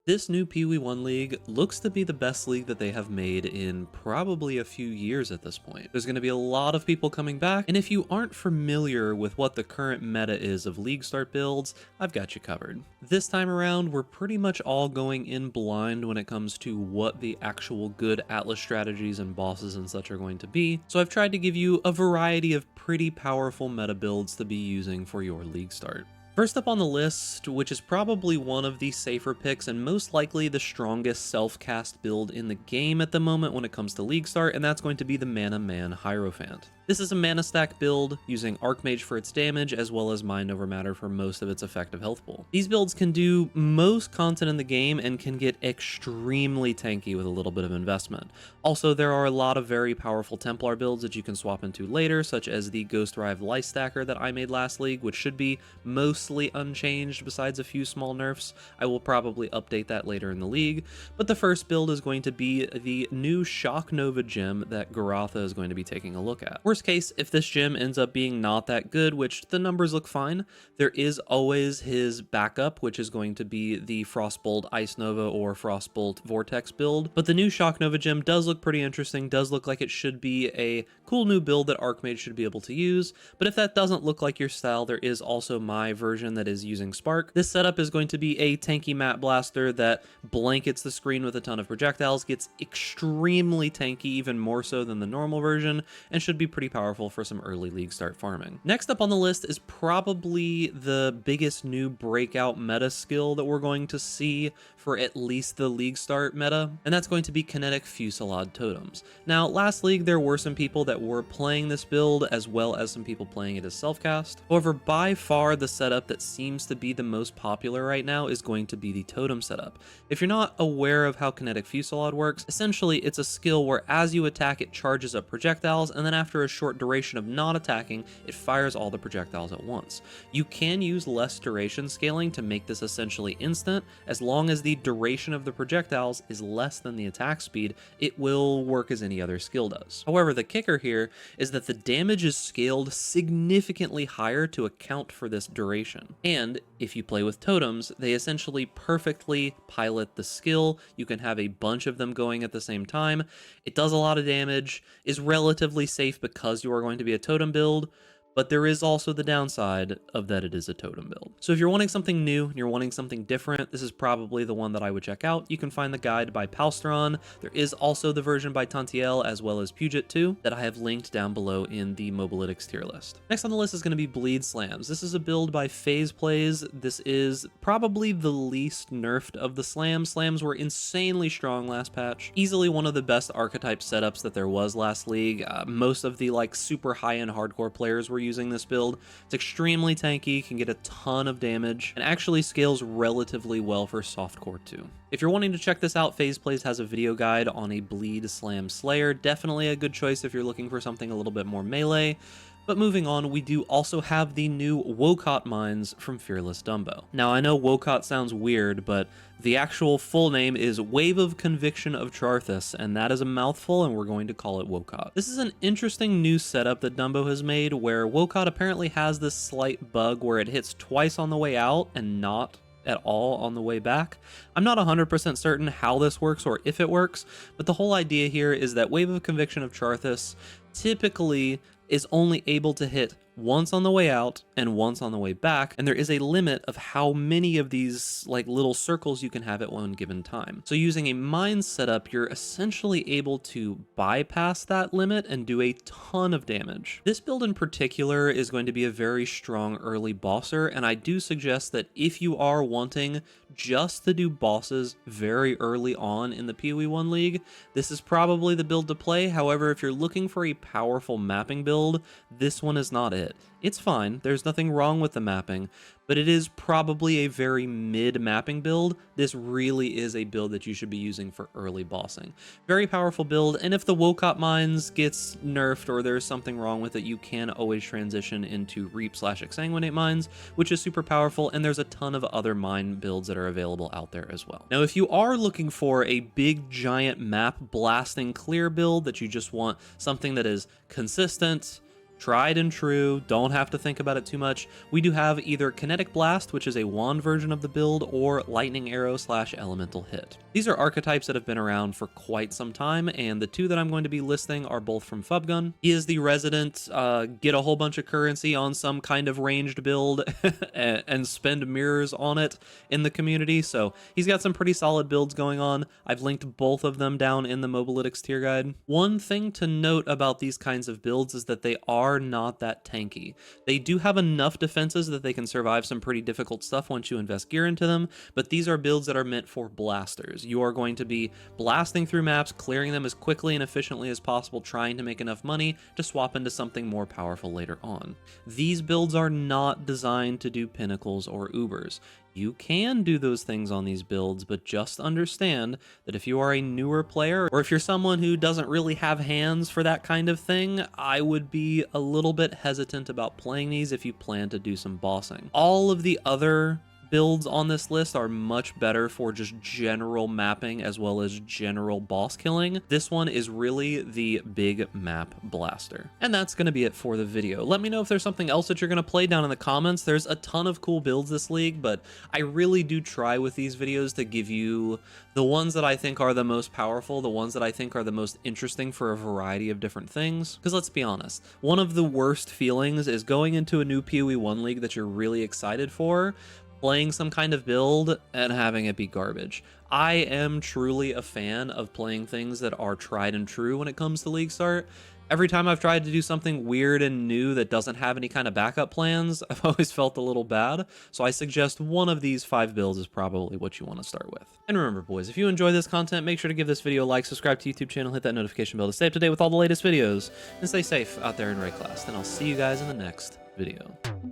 This new PoE1 league looks to be the best league that they have made in probably a few years at this point. There's going to be a lot of people coming back, and if you aren't familiar with what the current meta is of league start builds, I've got you covered. This time around, we're pretty much all going in blind when it comes to what the actual good Atlas strategies and bosses and such are going to be, so I've tried to give you a variety of pretty powerful meta builds to be using for your league start. First up on the list, which is probably one of the safer picks and most likely the strongest self-cast build in the game at the moment when it comes to league start, and that's going to be the Man Heirophant. This is a mana stack build using Archmage for its damage as well as Mind over Matter for most of its effective health pool. These builds can do most content in the game and can get extremely tanky with a little bit of investment. Also, there are a lot of very powerful Templar builds that you can swap into later, such as the Ghost Rive Life Stacker that I made last league, which should be mostly unchanged besides a few small nerfs. I will probably update that later in the league, but the first build is going to be the new Shock Nova gem that Garatha is going to be taking a look at. Worst case, if this gem ends up being not that good, which the numbers look fine, there is always his backup, which is going to be the Frostbolt Ice Nova or Frostbolt Vortex build. But the new Shock Nova gem does look pretty interesting, does look like it should be a cool new build that Archmage should be able to use. But if that doesn't look like your style, there is also my version that is using Spark. This setup is going to be a tanky map blaster that blankets the screen with a ton of projectiles, gets extremely tanky, even more so than the normal version, and should be pretty powerful for some early league start farming. Next up on the list is probably the biggest new breakout meta skill that we're going to see for at least the league start meta, and that's going to be Kinetic Fusillade Totems. Now, last league there were some people that were playing this build as well as some people playing it as self-cast. However, by far the setup that seems to be the most popular right now is going to be the Totem setup. If you're not aware of how Kinetic Fusillade works, essentially it's a skill where as you attack it charges up projectiles, and then after a short duration of not attacking, it fires all the projectiles at once. You can use less duration scaling to make this essentially instant. As long as the duration of the projectiles is less than the attack speed, it will work as any other skill does. However, the kicker here is that the damage is scaled significantly higher to account for this duration. And if you play with totems, they essentially perfectly pilot the skill. You can have a bunch of them going at the same time. It does a lot of damage, is relatively safe because you are going to be a totem build, but there is also the downside of that it is a totem build. So if you're wanting something new and you're wanting something different, this is probably the one that I would check out. You can find the guide by Palstron. There is also the version by Tantiel as well as Puget 2 that I have linked down below in the Mobalytics tier list. Next on the list is going to be Bleed Slams. This is a build by FaZe Plays. This is probably the least nerfed of the slams. Slams were insanely strong last patch. Easily one of the best archetype setups that there was last league. Most of the super high-end hardcore players were using this build. It's extremely tanky, can get a ton of damage, and actually scales relatively well for softcore too. If you're wanting to check this out, FaZe Plays has a video guide on a Bleed Slam Slayer. Definitely a good choice if you're looking for something a little bit more melee. But moving on, we do also have the new WoCoT Mines from Fearless Dumbo. Now, I know WoCoT sounds weird, but the actual full name is Wave of Conviction of Charthus, and that is a mouthful, and we're going to call it WoCoT. This is an interesting new setup that Dumbo has made, where WoCoT apparently has this slight bug where it hits twice on the way out and not at all on the way back. I'm not 100% certain how this works or if it works, but the whole idea here is that Wave of Conviction of Charthus typically is only able to hit once on the way out and once on the way back, and there is a limit of how many of these little circles you can have at one given time. So using a mine setup, you're essentially able to bypass that limit and do a ton of damage. This build in particular is going to be a very strong early bosser, and I do suggest that if you are wanting just to do bosses very early on in the PoE1 League, this is probably the build to play. However, if you're looking for a powerful mapping build, this one is not it. It's fine, there's nothing wrong with the mapping, but it is probably a very mid mapping build. This really is a build that you should be using for early bossing. Very powerful build, and if the WoCoT Mines gets nerfed or there's something wrong with it, you can always transition into Reap/Exsanguinate Mines, which is super powerful, and there's a ton of other mine builds that are available out there as well. Now, if you are looking for a big giant map blasting clear build that you just want something that is consistent, tried and true, don't have to think about it too much. We do have either Kinetic Blast, which is a wand version of the build, or Lightning Arrow / Elemental Hit. These are archetypes that have been around for quite some time, and the two that I'm going to be listing are both from Fubgun. He is the resident get a whole bunch of currency on some kind of ranged build and spend mirrors on it in the community, so he's got some pretty solid builds going on. I've linked both of them down in the Mobalytics tier guide. One thing to note about these kinds of builds is that they are not that tanky. They do have enough defenses that they can survive some pretty difficult stuff once you invest gear into them, but these are builds that are meant for blasters. You are going to be blasting through maps, clearing them as quickly and efficiently as possible, trying to make enough money to swap into something more powerful later on. These builds are not designed to do pinnacles or ubers. You can do those things on these builds, but just understand that if you are a newer player, or if you're someone who doesn't really have hands for that kind of thing, I would be a little bit hesitant about playing these if you plan to do some bossing. All of the other builds on this list are much better for just general mapping as well as general boss killing. This one is really the big map blaster. And that's going to be it for the video. Let me know if there's something else that you're going to play down in the comments. There's a ton of cool builds this league, but I really do try with these videos to give you the ones that I think are the most powerful, the ones that I think are the most interesting for a variety of different things. Because let's be honest, one of the worst feelings is going into a new PoE 1 league that you're really excited for, playing some kind of build and having it be garbage. I am truly a fan of playing things that are tried and true when it comes to League Start. Every time I've tried to do something weird and new that doesn't have any kind of backup plans, I've always felt a little bad, so I suggest one of these 5 builds is probably what you want to start with. And remember, boys, if you enjoy this content, make sure to give this video a like, subscribe to the YouTube channel, hit that notification bell to stay up to date with all the latest videos, and stay safe out there in raid class. Then I'll see you guys in the next video.